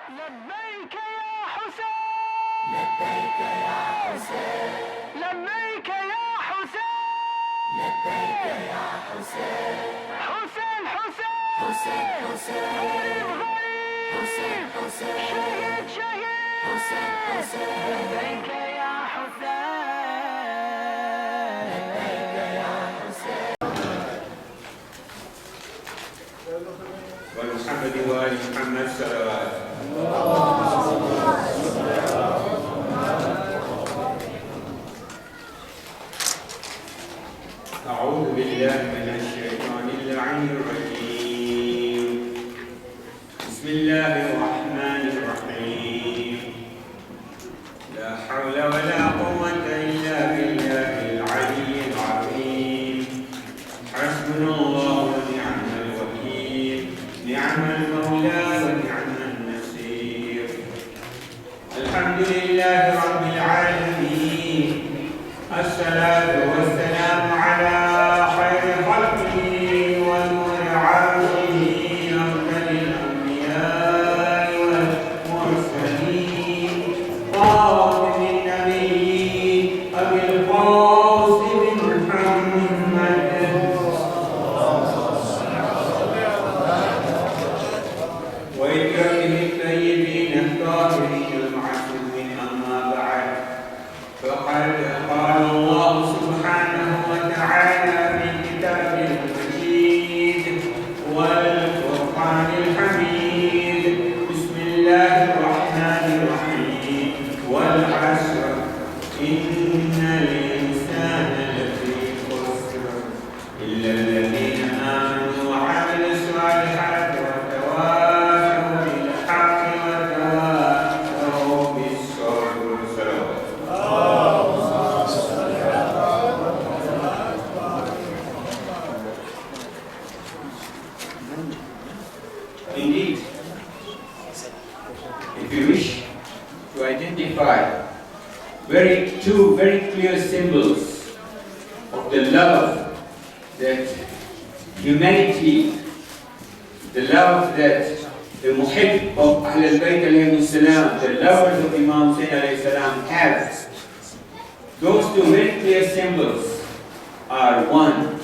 لبيك يا حسين لبيك يا حسين لبيك يا حسين لبيك يا حسين حسين حسين حسين حسين غريب حسين حسين شهيد شهيد حسين حسين لبيك يا حسين لبيك يا حسين ومحمد وآل محمد صلوات أعوذ بالله من الشيطان اللعين الرجيم بسم الله الرحمن الرحيم لا حول ولا قوة إلا بالله العلي العظيم حسبنا الله ونعم الوكيل نعم المولى ونعم النصير الحمد لله رب العالمين الصلاة والسلام على خير خلقه ونور عرشه أفضل الأنبياء والمرسلين خاتم النبيين أبي القاسم محمد وإكرامه الطيبين الطاهرين المعصومين أما بعد فقد قال الله سبحانه وتعالى في كتابه المجيد والفرقان الحميد بسم الله الرحمن الرحيم والعصر إن الإنسان لفي خسر إلا الذين آمنوا وعملوا الصالحات وتواصوا بالحق وتواصوا بالصبر صلوات Indeed, if you wish to identify two very clear symbols of the love that humanity, the love that the muhib of Ahl al-Bayt alayhi salam, the lovers of Imam Hussain alayhi salam have, those two very clear symbols are one,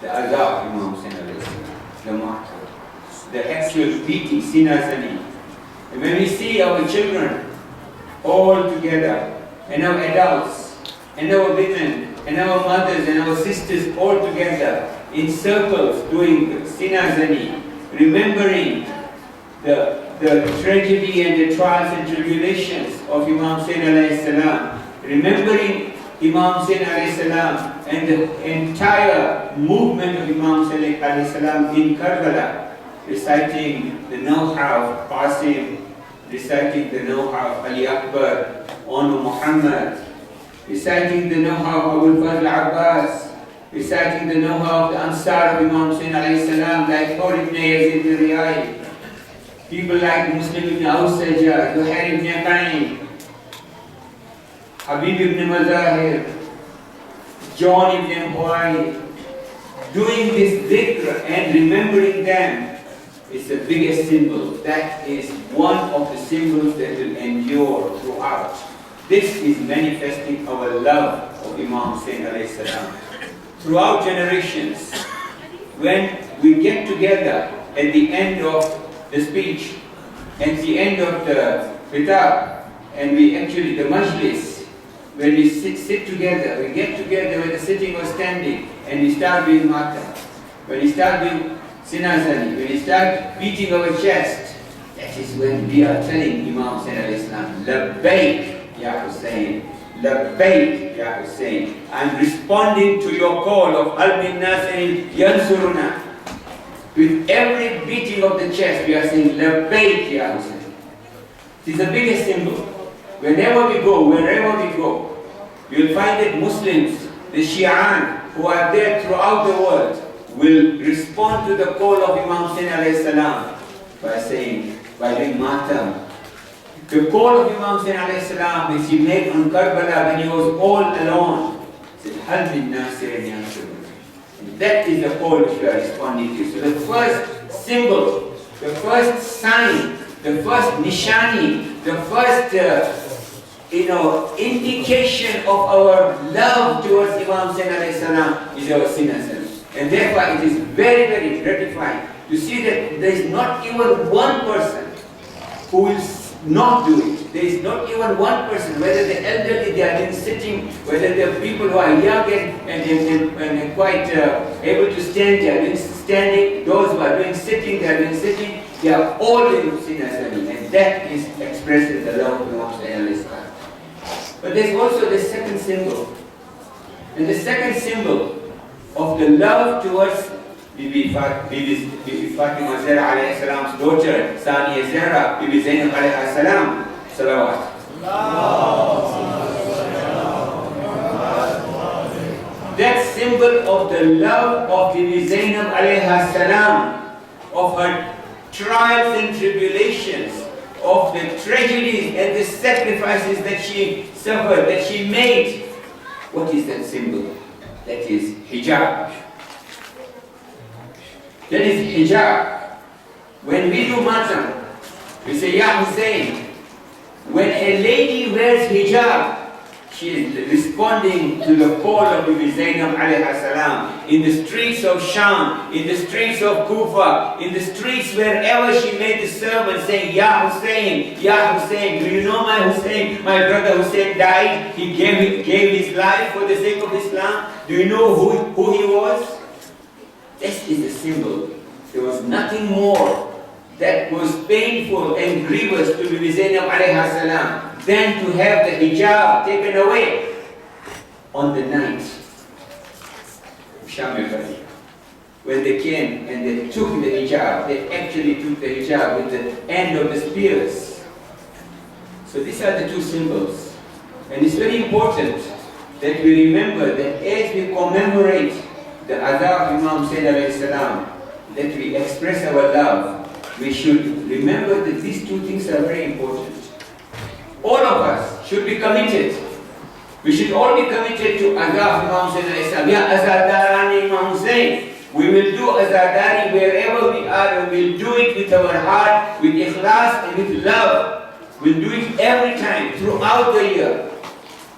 the adab of Imam Hussain alayhi salam, the martyr, the actual beating, sinazani. And when we see our children all together, and our adults, and our women, and our mothers, and our sisters all together in circles doing sinazani, remembering the tragedy and the trials and tribulations of Imam Hussain alayhi salam, remembering Imam Hussain alayhi salam and the entire movement of Imam Hussain alayhi salam in Karbala, reciting the know-how of Qasim, reciting the know-how of Ali Akbar, Onu Muhammad, reciting the know-how of Abu Fazl Abbas, reciting the know-how of the Ansar of Imam Hussain alayhi salam, like Khor ibn Yazid al-Riyai, people like Muslim ibn Awsaja, Zuhair ibn Qaim, Habib ibn Mazahir, John ibn Huwai, doing this dhikr and remembering them is the biggest symbol. That is one of the symbols that will endure throughout. This is manifesting our love of Imam Hussain alayhi salam. Throughout generations, when we get together at the end of the speech, at the end of the kitab, and we actually, the Majalis, when we sit together, we get together whether sitting or standing, and we start doing mata, when we start doing sinazani, when we start beating our chest, that is when we are telling Imam Hussain alayhi salam, Labbaik ya Hussain, Labbaik ya Hussain. I'm responding to your call of Al-Bin Nasirin Yansuruna. With every beating of the chest, we are saying, Labbaik ya Hussain. It is the biggest symbol. Whenever we go, wherever we go, you will find that Muslims, the Shi'an, who are there throughout the world, will respond to the call of Imam Hussain alayhi salam by saying, by doing matam. The call of Imam Hussain alayhi salam which he made on Karbala when he was all alone, he said, Hal min nasirin yansurun. That is the call which we are responding to. So the first symbol, the first sign the first nishani, the first indication of our love towards Imam Hussain alayhi salam is our sinners. And therefore it is very, very gratifying to see that there is not even one person who will not do it. There is not even one person, whether the elderly, they are sitting, whether they are people who are young and quite able to stand, they are doing standing, those who are doing sitting, they are doing sitting, they are all doing sinners, and that is expressed in the love of Imam Hussain. But there is also the second symbol. And the second symbol of the love towards Bibi Fatima Zahra alayhi salam's daughter, Saniya Zahra, Bibi Zainab alayhi salam, salawat. That symbol of the love of Bibi Zainab alayhi salam, of her trials and tribulations, of the tragedies and the sacrifices that she suffered, that she made. What is that symbol? That is hijab. That is hijab. When we do matam, we say, Ya Hussein. When a lady wears hijab, she is responding to the call of Bibi Zainab alayhi salam in the streets of Sham, in the streets of Kufa, in the streets wherever she made the sermon saying, Ya Hussein, Ya Hussein, do you know my Hussein? My brother Hussein died. He gave his life for the sake of Islam. Do you know who he was? This is the symbol. There was nothing more that was painful and grievous to Bibi Zainab alayhi salam than to have the hijab taken away on the night of Sham al-Fadi. When they came and they took the hijab, they actually took the hijab with the end of the spears. So these are the two symbols. And it's very important that we remember that as we commemorate the adha of Imam Hussain alayhi salam, that we express our love, we should remember that these two things are very important. All of us should be committed. We should all be committed to adha of Imam Hussain alayhi salam. Ya azadarani Imam Hussain. We will do azadari wherever we are, and we'll do it with our heart, with ikhlas and with love. We'll do it every time, throughout the year.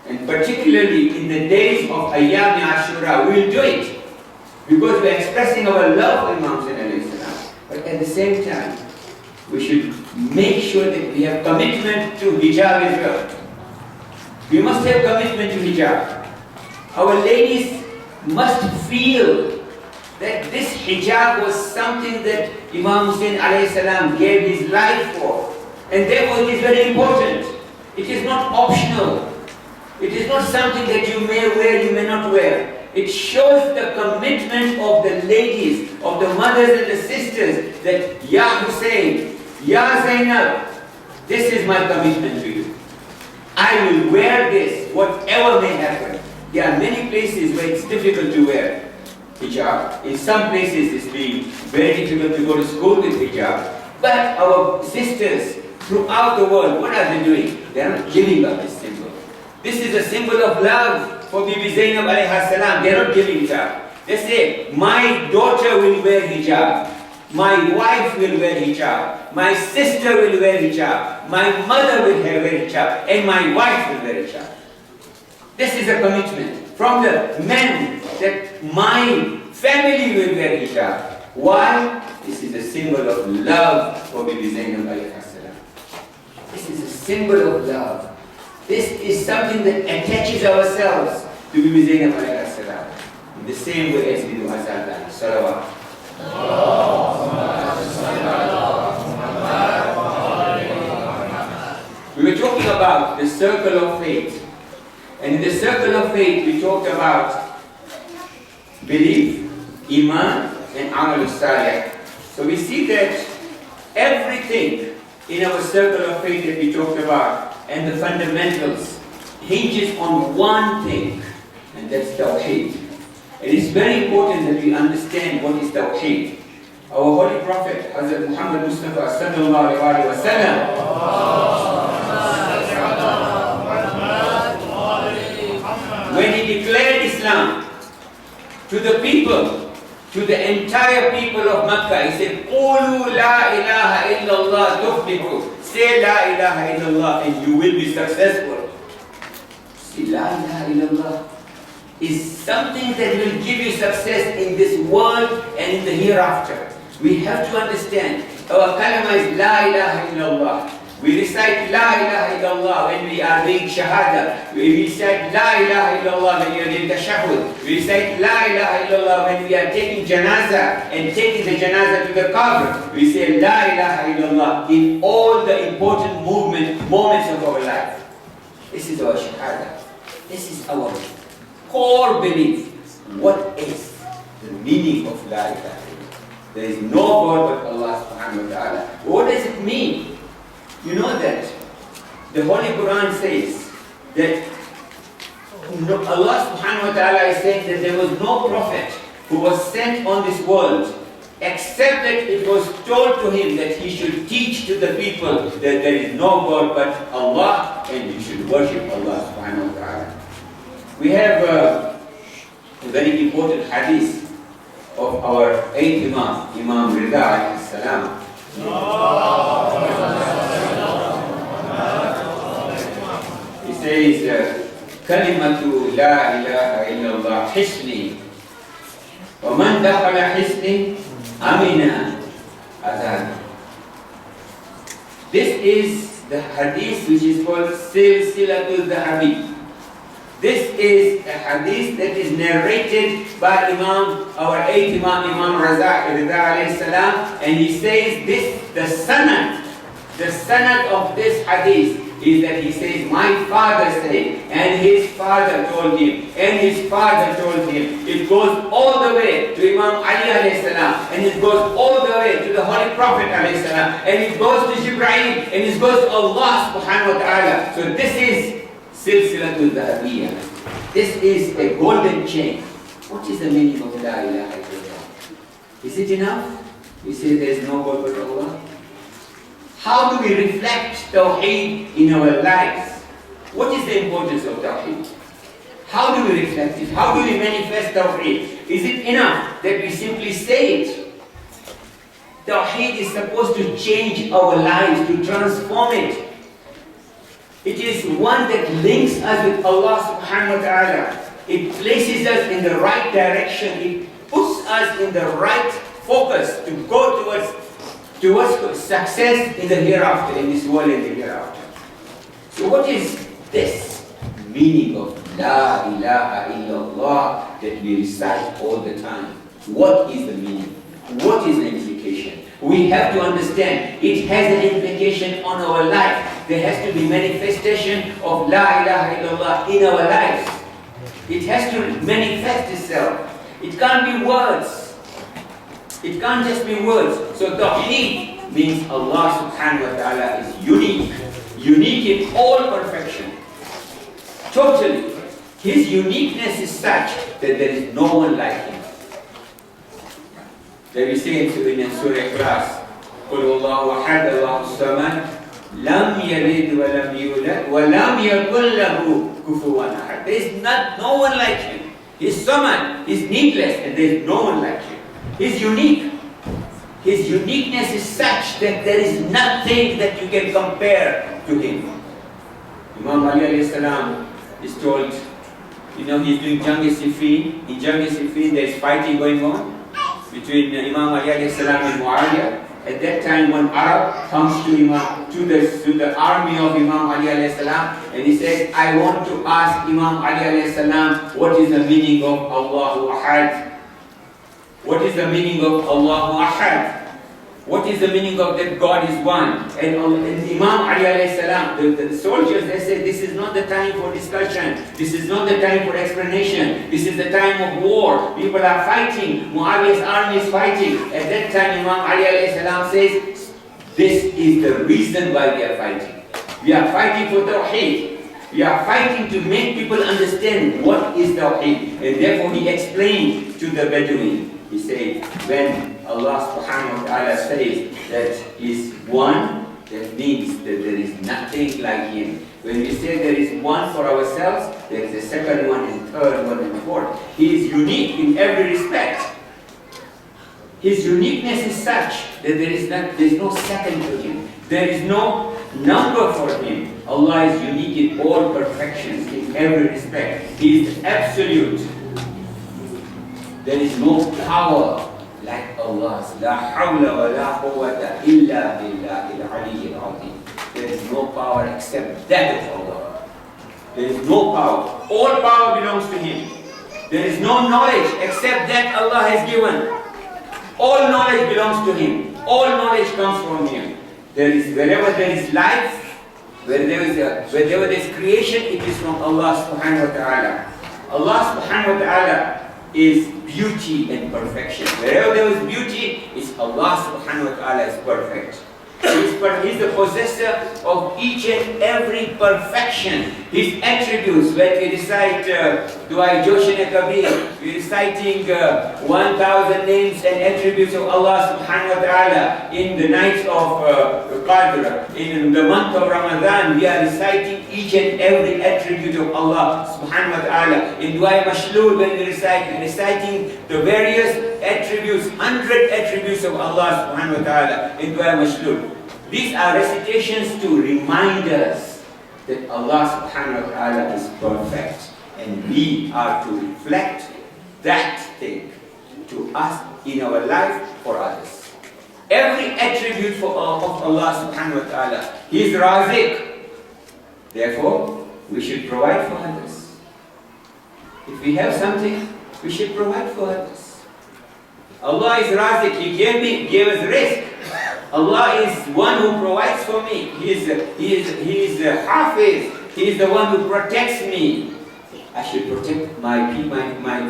And particularly in the days of Ayyam Ashura, we'll do it. Because we're expressing our love for Imam Hussain alayhi salam. But at the same time, we should make sure that we have commitment to hijab as well. We must have commitment to hijab. Our ladies must feel that this hijab was something that Imam Hussain alayhi salam gave his life for. And therefore it is very important. It is not optional. It is not something that you may wear, you may not wear. It shows the commitment of the ladies, of the mothers and the sisters, that Ya Hussein, Ya Zainab, this is my commitment to you. I will wear this, whatever may happen. There are many places where it's difficult to wear hijab. In some places it's being very difficult to go to school with hijab. But our sisters throughout the world, what are they doing? They are not giving up this symbol. This is a symbol of love for Bibi Zainab alayhi salam. They are not giving it up. They say, my daughter will wear hijab. My wife will wear hijab. My sister will wear hijab. My mother will wear hijab. And my wife will wear hijab. This is a commitment from the men that my family will wear hijab. Why? This is a symbol of love for Bibi Zainab alayhi salam. This is a symbol of love. This is something that attaches ourselves to Bibi Zainab alayhi salam in the same way as we do Azadani. Salawat. We were talking about the circle of faith. And in the circle of faith we talked about belief, iman and amal salih. So we see that everything in our circle of faith that we talked about and the fundamentals hinges on one thing, and that's Tawheed. It is very important that we understand what is Tawheed. Our Holy Prophet, Hazrat Muhammad Mustafa sallallahu alaihi wasallam, when he declared Islam to the people, to the entire people of Makkah. He said, "Qulu la ilaha illallah tuflihu." Say la ilaha illallah and you will be successful. See, la ilaha illallah is something that will give you success in this world and in the hereafter. We have to understand, our kalama is la ilaha illallah. We recite la ilaha illallah when we are doing shahada. We recite la ilaha illallah when we are doing tashahhud. We recite la ilaha illallah when we are taking janazah and taking the janazah to the qabr. We say la ilaha illallah in all the important moments of our life. This is our shahada. This is our core belief. What is the meaning of la ilaha illallah? There is no God but Allah subhanahu wa ta'ala. What does it mean? You know that the Holy Quran says that Allah subhanahu wa ta'ala is saying that there was no prophet who was sent on this world except that it was told to him that he should teach to the people that there is no God but Allah and you should worship Allah subhanahu wa ta'ala. We have a very important hadith of our 8th Imam, Imam Rida alayhi salam. He says, "Kalimatu la ilaha illallah hisni, wa man dakhala hisni amina adhan." This is the hadith which is called Silsilatul Dhahabi. This is a hadith that is narrated by our 8th Imam, Imam Rida alayhi salam, and he says this, the sanad of this hadith is that he says, my father said, and his father told him, and his father told him. It goes all the way to Imam Ali alayhi salam, and it goes all the way to the Holy Prophet alayhi salam, and it goes to Jibreel, and it goes to Allah subhanahu wa ta'ala. So this is Silsilatul Dhahabiyya. This is a golden chain. What is the meaning of la ilaha illallah? Is it enough? We say there is no God but Allah. How do we reflect Tawheed in our lives? What is the importance of Tawheed? How do we reflect it? How do we manifest Tawheed? Is it enough that we simply say it? Tawheed is supposed to change our lives, to transform it. It is one that links us with Allah subhanahu wa ta'ala. It places us in the right direction. It puts us in the right focus to go towards success in the hereafter, in this world and the hereafter. So what is this meaning of La ilaha illallah that we recite all the time? What is the meaning? What is the implication? We have to understand it has an implication on our life. There has to be manifestation of La ilaha illallah in our lives. It has to manifest itself. It can't be words. It can't just be words. So Tawheed means Allah subhanahu wa ta'ala is unique. Unique in all perfection. Totally. His uniqueness is such that there is no one like him. That we say in Surah Ikhlas, قُلْ اللَّهُ أَحَدَ اللَّهُ الصَّمَدُ لَمْ يَلِدْ وَلَمْ يُولَدْ وَلَمْ يَكُنْ لَهُ كُفُوًا أَحَدٌ. There is no one like him. His Samad is needless and there is no one like him. He's unique. His uniqueness is such that there is nothing that you can compare to him. Imam Ali alayhi salam is told, he's doing Jang-e-Siffin. In Jang-e-Siffin there is fighting going on between Imam Ali alayhi salam and Muharram. At that time, one Arab comes to the army of Imam Ali alayhi salam, and he says, I want to ask Imam Ali alayhi salam, what is the meaning of Allahu Ahad? What is the meaning of Allahu Ahad? What is the meaning of that God is one? And Imam Ali alayhi salam, the soldiers, they say, this is not the time for discussion. This is not the time for explanation. This is the time of war. People are fighting. Muawiyah's army is fighting. At that time, Imam Ali alayhi salam says, this is the reason why we are fighting. We are fighting for Tawheed. We are fighting to make people understand what is Tawheed. And therefore, he explained to the Bedouin. He said, when Allah subhanahu wa ta'ala says that He is one, that means that there is nothing like Him. When we say there is one for ourselves, there is a second one and third one and fourth. He is unique in every respect. His uniqueness is such that there is no second to him. There is no number for him. Allah is unique in all perfections, in every respect. He is absolute. There is no power like Allah's. La hawla wa la quwwata illa billahi al-aliyyil azim. There is no power except that of Allah. There is no power. All power belongs to Him. There is no knowledge except that Allah has given. All knowledge belongs to Him. All knowledge comes from Him. Wherever there is life, wherever there is creation, it is from Allah subhanahu wa ta'ala. Allah subhanahu wa ta'ala is beauty and perfection. Wherever there is beauty, it's Allah subhanahu wa ta'ala is perfect. He's the possessor of each and every perfection. His attributes, when we recite Dua Joshin Kabir, we're reciting 1,000 names and attributes of Allah subhanahu wa ta'ala. In the nights of Qadr, in the month of Ramadan, we are reciting each and every attribute of Allah subhanahu wa ta'ala. In Dua Mashlul, when we're reciting the various attributes, 100 attributes of Allah subhanahu wa ta'ala in Dua Mashlul. These are recitations to remind us that Allah subhanahu wa ta'ala is perfect, and we are to reflect that thing to us in our life for others. Every attribute of Allah subhanahu wa ta'ala, He is Razik. Therefore, we should provide for others. If we have something, we should provide for others. Allah is Razik. He gave us risk. Allah is one who provides for me. He is Hafiz. He is the one who protects me. I should protect my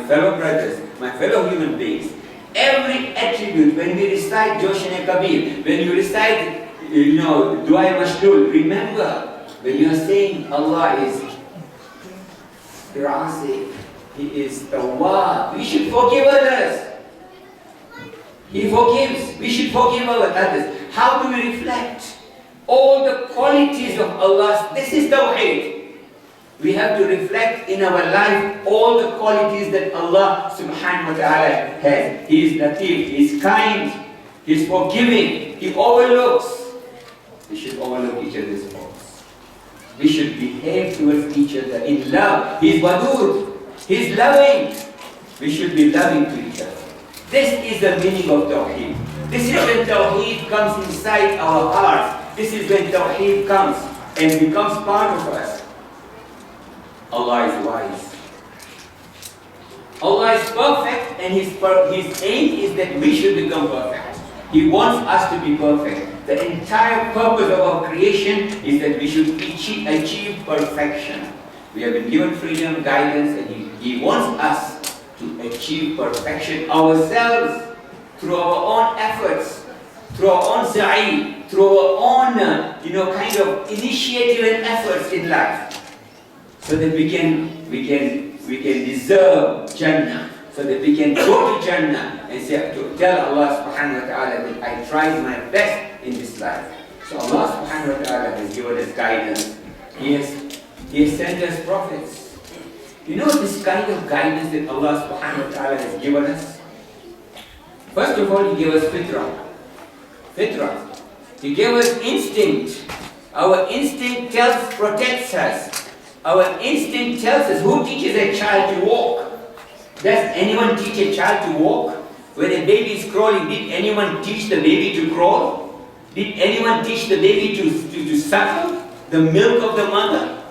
fellow brothers, my fellow human beings. Every attribute, when we recite Joshin Kabir, when you recite, Dua Mashlul, remember, when you are saying Allah is Razik, He is Tawwab, we should forgive others. He forgives. We should forgive our others. How do we reflect all the qualities of Allah? This is Tawheed. We have to reflect in our life all the qualities that Allah subhanahu wa ta'ala has. He is Latif, He is kind, He is forgiving, He overlooks. We should overlook each other's faults. We should behave towards each other in love. He is Wadud, He is loving. We should be loving to each other. This is the meaning of Tawheed. This is when Tawheed comes inside our hearts. This is when Tawheed comes and becomes part of us. Allah is wise. Allah is perfect, and His aim is that we should become perfect. He wants us to be perfect. The entire purpose of our creation is that we should achieve perfection. We have been given freedom, guidance, and He wants us to achieve perfection ourselves through our own efforts, through our own sa'i, through our own kind of initiative and efforts in life, so that we can deserve Jannah, so that we can go to Jannah and say, to tell Allah subhanahu wa ta'ala that I tried my best in this life. So Allah subhanahu wa ta'ala has given us guidance. He has sent us prophets. You know this kind of guidance that Allah subhanahu wa ta'ala has given us? First of all, He gave us fitrah. He gave us instinct. Our instinct protects us. Our instinct tells us. Who teaches a child to walk? Does anyone teach a child to walk? When a baby is crawling, did anyone teach the baby to crawl? Did anyone teach the baby to suckle the milk of the mother?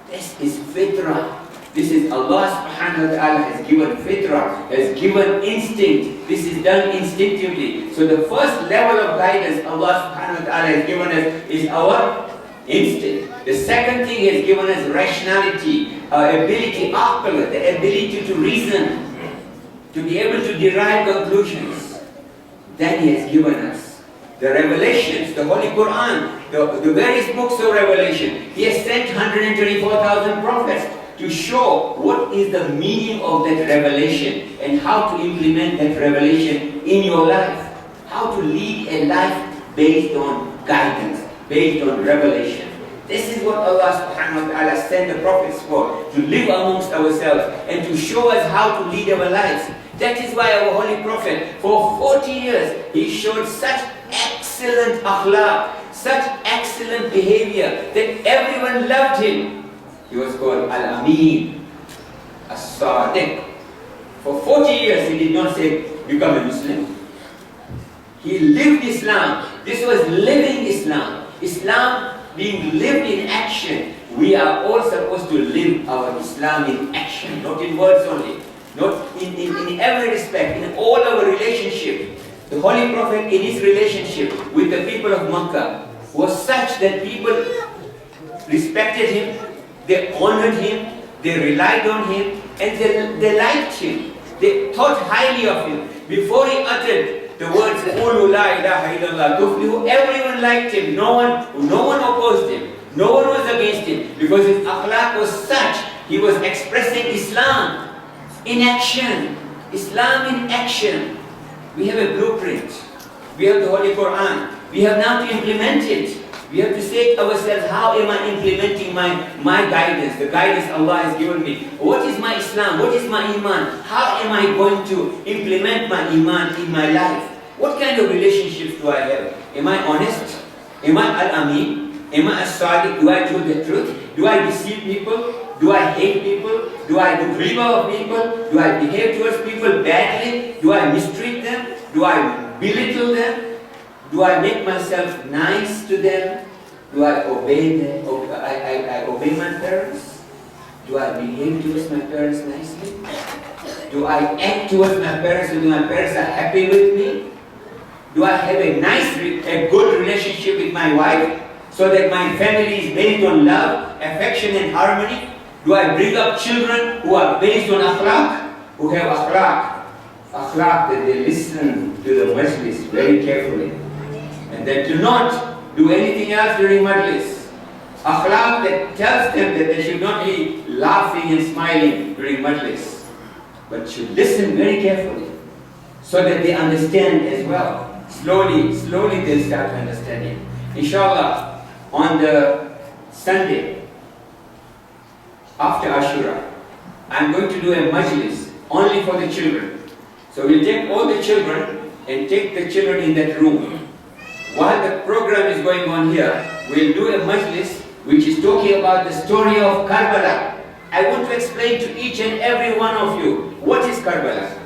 This is fitrah. This is Allah subhanahu wa ta'ala has given fitrah, has given instinct. This is done instinctively. So the first level of guidance Allah subhanahu wa ta'ala has given us is our instinct. The second thing He has given us rationality, ability, aql, the ability to reason, to be able to derive conclusions. Then He has given us the revelations, the Holy Quran, the various books of revelation. He has sent 124,000 prophets to show what is the meaning of that revelation and how to implement that revelation in your life. How to lead a life based on guidance, based on revelation. This is what Allah subhanahu wa ta'ala sent the prophets for, to live amongst ourselves and to show us how to lead our lives. That is why our Holy Prophet, for 40 years, he showed such excellent akhlaq, such excellent behavior, that everyone loved him. He was called Al-Amin, As-Sadiq. For 40 years, he did not say, become a Muslim. He lived Islam. This was living Islam. Islam being lived in action. We are all supposed to live our Islam in action, not in words only. Not in every respect, in all our relationship. The Holy Prophet, in his relationship with the people of Makkah, was such that people respected him, they honored him, they relied on him, and they liked him. They thought highly of him. Before he uttered the words, "Qulu la ilaha illallah tuflihu," everyone liked him. No one opposed him. No one was against him, because his akhlaq was such. He was expressing Islam in action. Islam in action. We have a blueprint. We have the Holy Quran. We have now to implement it. We have to say to ourselves, how am I implementing my guidance, the guidance Allah has given me? What is my Islam? What is my Iman? How am I going to implement my Iman in my life? What kind of relationships do I have? Am I honest? Am I Al-Amin? Am I As-Sadiq? Do I tell the truth? Do I deceive people? Do I hate people? Do I do riba of people? Do I behave towards people badly? Do I mistreat them? Do I belittle them? Do I make myself nice to them? Do I obey them? I obey my parents? Do I behave towards my parents nicely? Do I act towards my parents so that my parents are happy with me? Do I have a good relationship with my wife so that my family is based on love, affection and harmony? Do I bring up children who are based on akhlaq, who have akhlaq that they listen to the Majalis very carefully, and that do not do anything else during Majalis? Akhlaq that tells them that they should not be laughing and smiling during Majalis, but should listen very carefully, so that they understand as well. Slowly they'll start understanding. Inshallah, on the Sunday, after Ashura, I'm going to do a Majlis only for the children. So we'll take all the children and take the children in that room. While the program is going on here, we'll do a Majlis which is talking about the story of Karbala. I want to explain to each and every one of you, what is Karbala?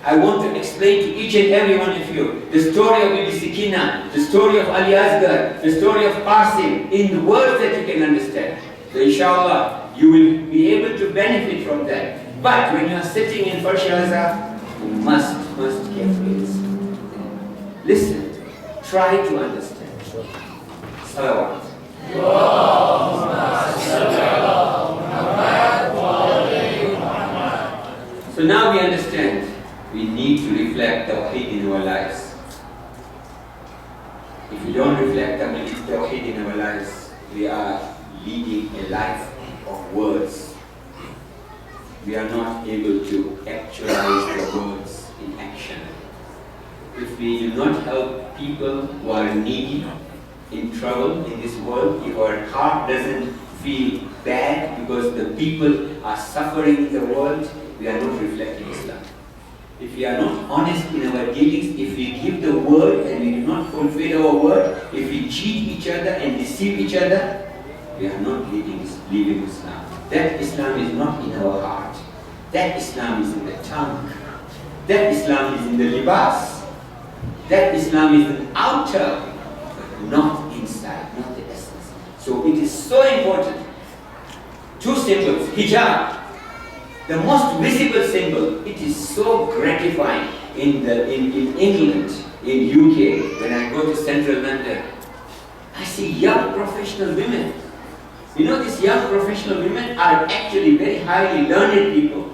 I want to explain to each and every one of you the story of Bibi Sikina, the story of Ali Asghar, the story of Qasim, in the words that you can understand. So inshallah, you will be able to benefit from that. But when you are sitting in Farshaza, you must carefully listen. Listen, try to understand. Salawat. So now we understand, we need to reflect Tawheed in our lives. If we don't reflect Tawheed in our lives, we are leading a life of words. We are not able to actualize the words in action. If we do not help people who are needy, in trouble in this world, if our heart doesn't feel bad because the people are suffering in the world, we are not reflecting Islam. If we are not honest in our dealings, if we give the word and we do not fulfill our word, if we cheat each other and deceive each other, we are not living Islam. That Islam is not in our heart. That Islam is in the tongue. That Islam is in the libas. That Islam is the outer, but not inside, not the essence. So it is so important. Two symbols, hijab, the most visible symbol. It is so gratifying in England, in UK, when I go to central London. I see young professional women. You know, these young professional women are actually very highly learned people.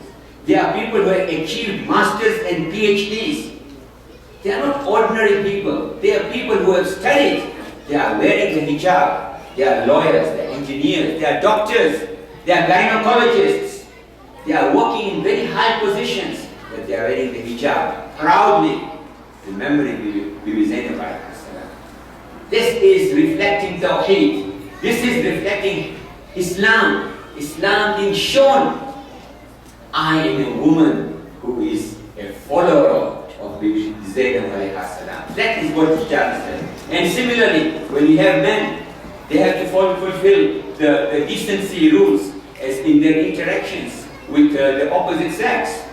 They are people who have achieved masters and PhDs. They are not ordinary people. They are people who have studied. They are wearing the hijab. They are lawyers, they are engineers, they are doctors, they are gynecologists. They are working in very high positions, but they are wearing the hijab proudly, remembering Bibi Zainab alayhi salam. This is reflecting Tawheed. This is reflecting Islam. Islam being shown. I am a woman who is a follower of Bibi Zainab alayhi salam. That is what hijab is. And similarly, when you have men, they have to fulfill the decency rules as in their interactions with the opposite sex.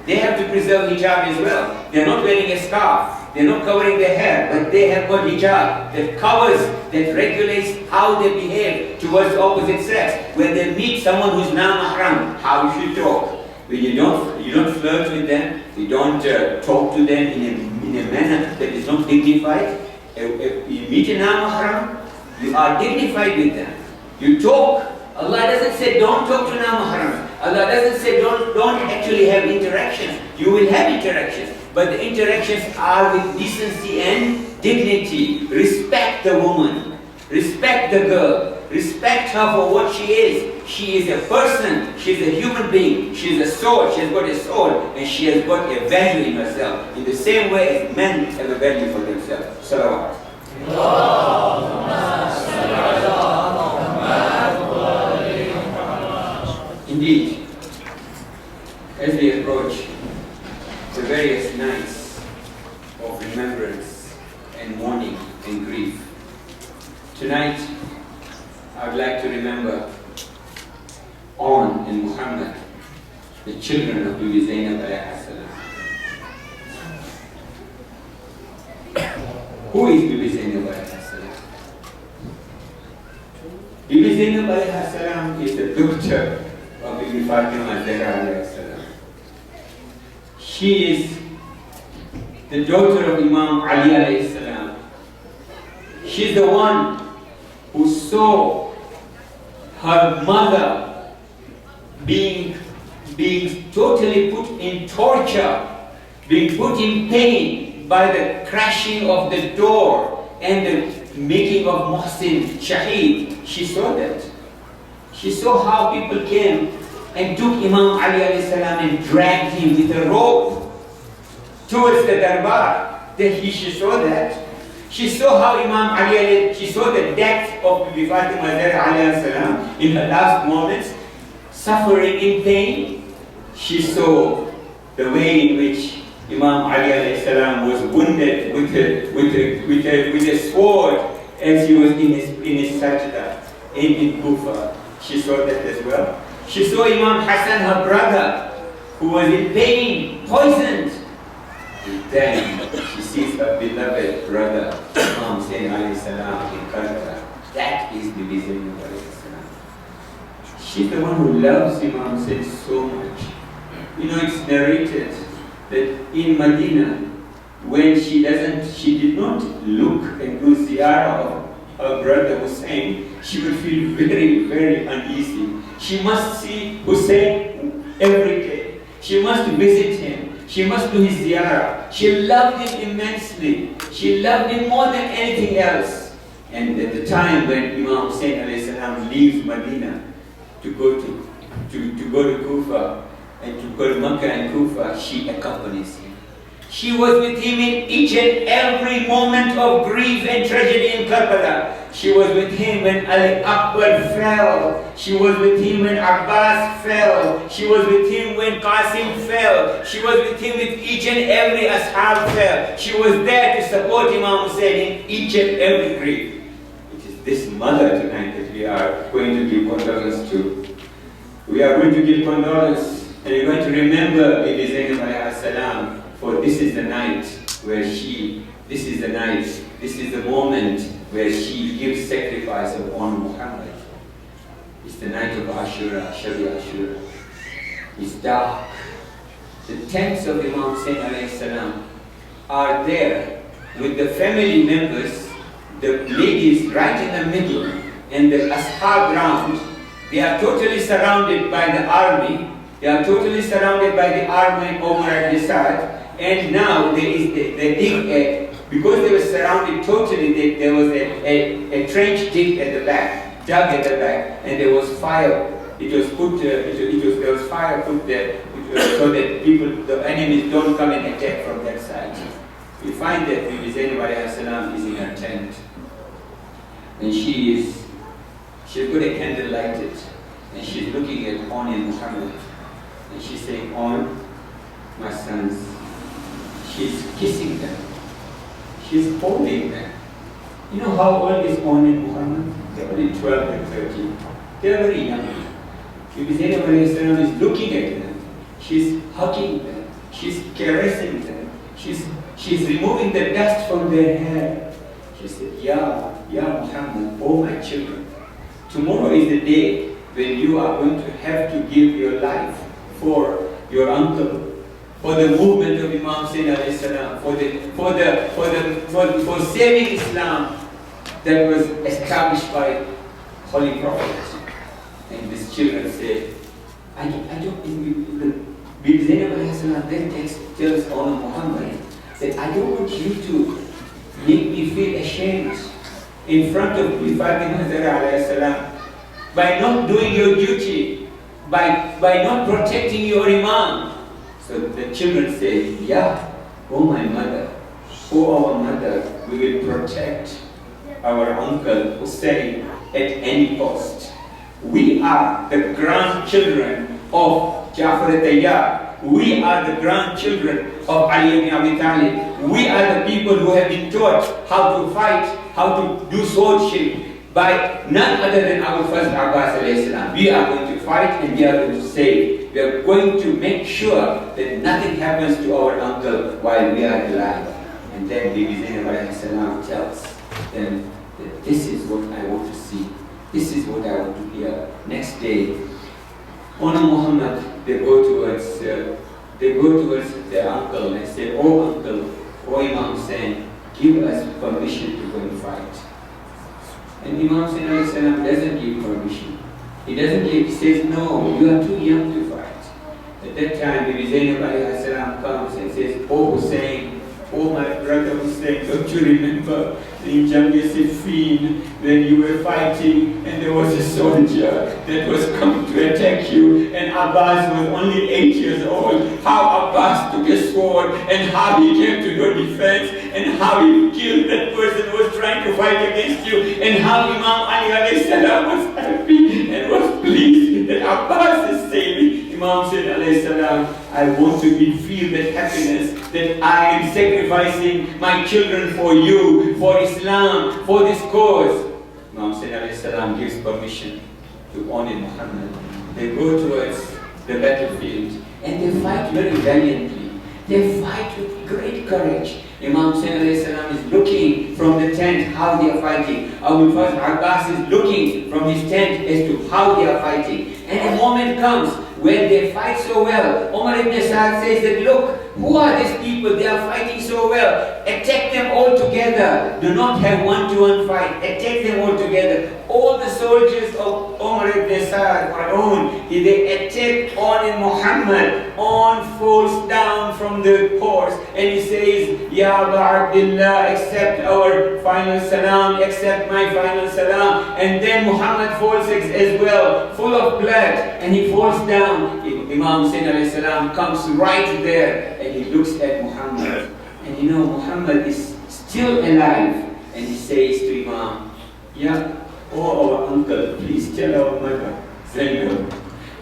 They have to preserve hijab as well. They're not wearing a scarf. They're not covering their hair, but they have got hijab that covers, that regulates how they behave towards the opposite sex. When they meet someone who's non-mahram, how you should talk. When you don't flirt with them, you don't talk to them in a manner that is not dignified. If you meet a non-mahram, you are dignified with them. You talk. Allah doesn't say don't talk to non-mahram. Allah doesn't say don't actually have interactions. You will have interactions, but the interactions are with decency and dignity. Respect the woman. Respect the girl. Respect her for what she is. She is a person. She is a human being. She is a soul. She has got a soul, and she has got a value in herself. In the same way as men have a value for themselves. Salawat. Indeed, as we approach the various nights of remembrance and mourning and grief, tonight I would like to remember On and Muhammad, the children of Bibi Zainab alayhi salam. Who is Bibi Zainab alayhi salam? Bibi Zainab alayhi salam is the daughter of Bibi Fatima alayhi salam. She is the daughter of Imam Ali alayhi salam. She is the one who saw her mother being totally put in torture, being put in pain by the crashing of the door and the making of Muhsin Shaheed. She saw that. She saw how people came and took Imam Ali alayhi salam and dragged him with a rope towards the darbar. She saw that. She saw how Imam Ali, she saw the death of Bibi Fatima alayhi salam in her last moments, suffering in pain. She saw the way in which Imam Ali alayhi salam was wounded with a sword as he was in his sajda in Kufa. She saw that as well. She saw Imam Hassan, her brother, who was in pain, poisoned. And then she sees her beloved brother, Imam Hussain alayhi salam, in Karbala. That is Bibi Zainab alayhi salam. She's the one who loves Imam Hussain so much. You know, it's narrated that in Medina, when she did not look and do ziyarah of her brother Hussain, she would feel very, very uneasy. She must see Hussain every day. She must visit him. She must do his ziyarah. She loved him immensely. She loved him more than anything else. And at the time when Imam Hussain alayhi salam leaves Medina to go to Kufa and to go to Makkah and Kufa, she accompanies him. She was with him in each and every moment of grief and tragedy in Karbala. She was with him when Ali Akbar fell. She was with him when Abbas fell. She was with him when Qasim fell. She was with him with each and every ashab fell. She was there to support Imam Hussain in each and every grief. It is this mother tonight that we are going to give condolence to. We are going to give condolence and we are going to remember Bibi Zainab alayhi salam, for this is the night where this is the moment where she gives sacrifice upon Muhammad. It's the night of Ashura, Shabi Ashura. It's dark. The tents of Imam Hussain alayhi salam are there with the family members, the ladies right in the middle, and the ashab round. They are totally surrounded by the army. They are totally surrounded by the army over at the side. And now there is because they were surrounded totally, there was a trench dug at the back, and there was fire. There was fire put there so that the enemies don't come and attack from that side. We find that Bibi Zainab alayhi salam is in her tent, and she's got a candle lighted, and she's looking at On and Muhammad, and she's saying, On, my sons, She's kissing them. She's holding them. You know how old is On and Muhammad? They're only 12 and 13. They're very young. Bibi Zainab alayhi salam is looking at them. She's hugging them. She's caressing them. She's removing the dust from their hair. She said, Ya Muhammad, oh my children, tomorrow is the day when you are going to have to give your life for your uncle, for the movement of Imam Hussain alayhi salam, for saving Islam that was established by Holy Prophet. And these children say, I don't think Bibi Zainab alayhi salam then tells Honor Muhammad that I don't want you to make me feel ashamed in front of Fatima Zahra alayhi salam by not doing your duty, by not protecting your Imam. So the children say, yeah, oh my mother, oh our mother, we will protect our uncle Hussein at any cost. We are the grandchildren of Jafar al-Tayyar. We are the grandchildren of Ali ibn Abi Talib. We are the people who have been taught how to fight, how to do swordship by none other than Abu Fazl Abbas alayhi salam. We are going to fight and we are going to save. We are going to make sure that nothing happens to our uncle while we are alive. And then Bibi Zainab alayhi salam tells them that this is what I want to see. This is what I want to hear. Next day, Honor Muhammad, they go towards their uncle and say, oh uncle, oh Imam Hussain, give us permission to go and fight. And Imam Hussain alayhi salam doesn't give permission. He doesn't give, he says, no, you are too young to fight. At that time, Bibi Zainab alayhi salam comes and says, oh Hussain, oh my brother Hussain, don't you remember in Jamia Siffin when you were fighting and there was a soldier that was coming to attack you and Abbas was only 8 years old? How Abbas took a sword and how he came to your defense and how he killed that person who was trying to fight against you and how Imam Ali alayhi salam was happy and was pleased that Abbas is saving. Imam said alayhi salam, I want to feel that happiness that I am sacrificing my children for you, for Islam, for this cause. Imam said alayhi salam gives permission to honor Muhammad. They go towards the battlefield and they fight very valiantly. They fight with great courage. Imam Hussain alayhi salam is looking from the tent how they are fighting. Abu Fazl Abbas is looking from his tent as to how they are fighting. And a moment comes when they fight so well. Umar ibn Sa'd says that, look, who are these people? They are fighting so well. Attack them all together. Do not have one-to-one fight. Attack them all together. All the soldiers of Umar ibn Sa'd are on. They attack on Muhammad. On falls down from the horse and he says, Ya Aba Abdullah, accept our final salam, accept my final salam. And then Muhammad falls as well, full of blood, and he falls down. Imam Hussain alayhi salam comes right there and he looks at Muhammad. And you know, Muhammad is still alive. And he says to Imam, Ya, oh our uncle, please tell our mother, Zainab.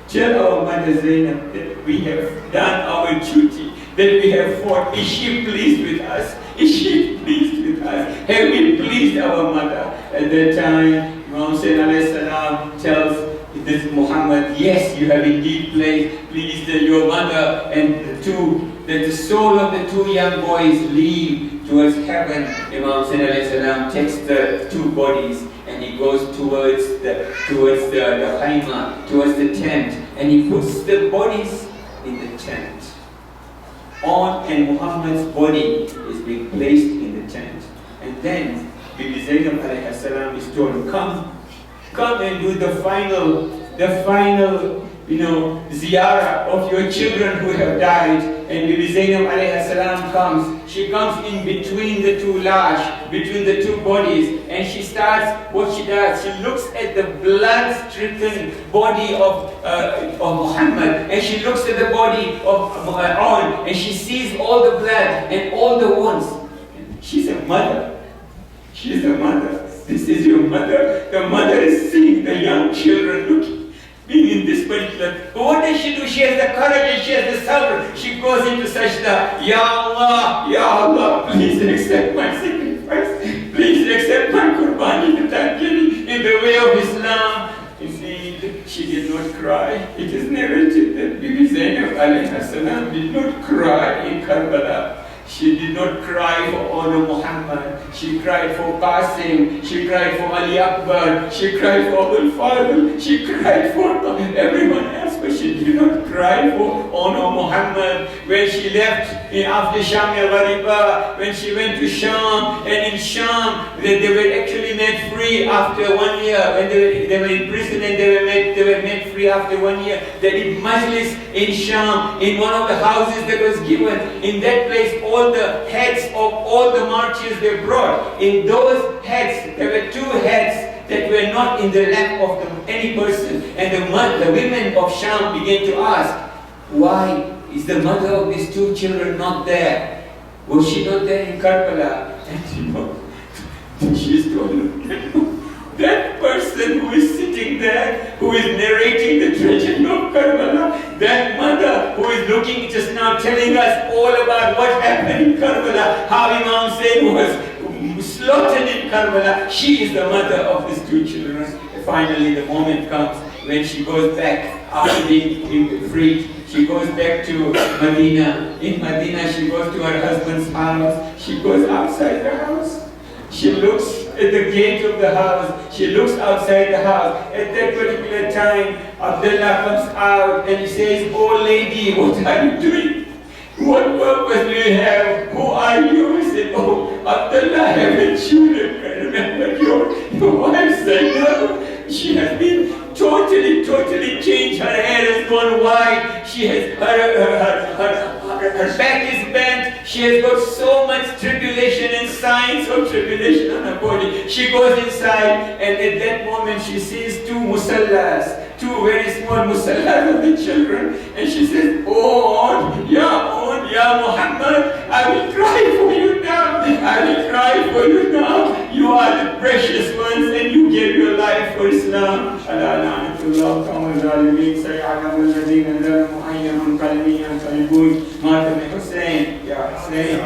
Tell our mother Zainab that we have done our duty, that we have fought. Is she pleased with us? Is she pleased with us? Have we pleased our mother? At that time, Imam Hussain alayhi salam tells this Muhammad, yes, you have indeed pleased your mother, and the soul of the two young boys leave towards heaven. Imam Hussain alayhi salam takes the two bodies and he goes towards the khaymah, towards the tent, and he puts the bodies in the tent. And Muhammad's body is being placed in the tent. And then Bibi Zainab alayhi salam is told, come and do the final, ziyarah of your children who have died. And Bibi Zainab alayhi salam comes. She comes in between the two lash, between the two bodies, and she starts, what she does, she looks at the blood-stricken body of Muhammad, and she looks at the body of On, and she sees all the blood and all the wounds. She's a mother. She's a mother. This is your mother. The mother is seeing the young children being in this particular. But what does she do? She has the courage and she has the sabr. She She goes into sajda. Ya Allah, please accept my sacrifice. Please accept my qurbani that I'm giving in the way of Islam. Indeed, she did not cry. It is narrated that Bibi Zainab alayhi salam did not cry in Karbala. She did not cry for honor Muhammad. She cried for Qasim. She cried for Ali Akbar. She cried for Abul Fadl. She cried for everyone else, but she did not cry for honor Muhammad. When she left after Sham al-Ghariba, when she went to Sham, and in Sham, they were actually made free after 1 year. When they were in prison and they were made free after 1 year. They did Majlis in Sham, in one of the houses that was given. In that place, all the heads of all the marches were brought. In those heads, there were 2 heads that were not in the lap of any person. And the women of Sham began to ask, why is the mother of these 2 children not there? Was she not there in Karbala? And she is told, that person who is sitting there, who is narrating the tragedy of Karbala, that mother who is looking just now telling us all about what happened in Karbala, how Imam Hussain was slaughtered in Karbala, she is the mother of these 2 children. And finally the moment comes when she goes back after being freed. She goes back to Medina. In Medina she goes to her husband's house. She goes outside the house. She looks at the gate of the house. She looks outside the house. At that particular time, Abdullah comes out and he says, oh lady, what are you doing? What purpose do you have? Who are you? He said, oh, Abdullah, haven't you remembered your wife Zainab? She has been totally changed. Her hair has gone white. She has, her back is bent. She has got so much tribulation and signs of tribulation on her body. She goes inside and at that moment she sees 2 musallas. 2 very small musallas of the children. And she says, oh, Ya Muhammad, I will cry for you now. I will cry for you now. You are the precious ones and you gave your life for Islam. Hussein, Ya Hussein,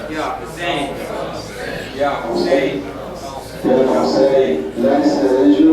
Ya Hussein, Ya Hussein. يا حسين ليس رجل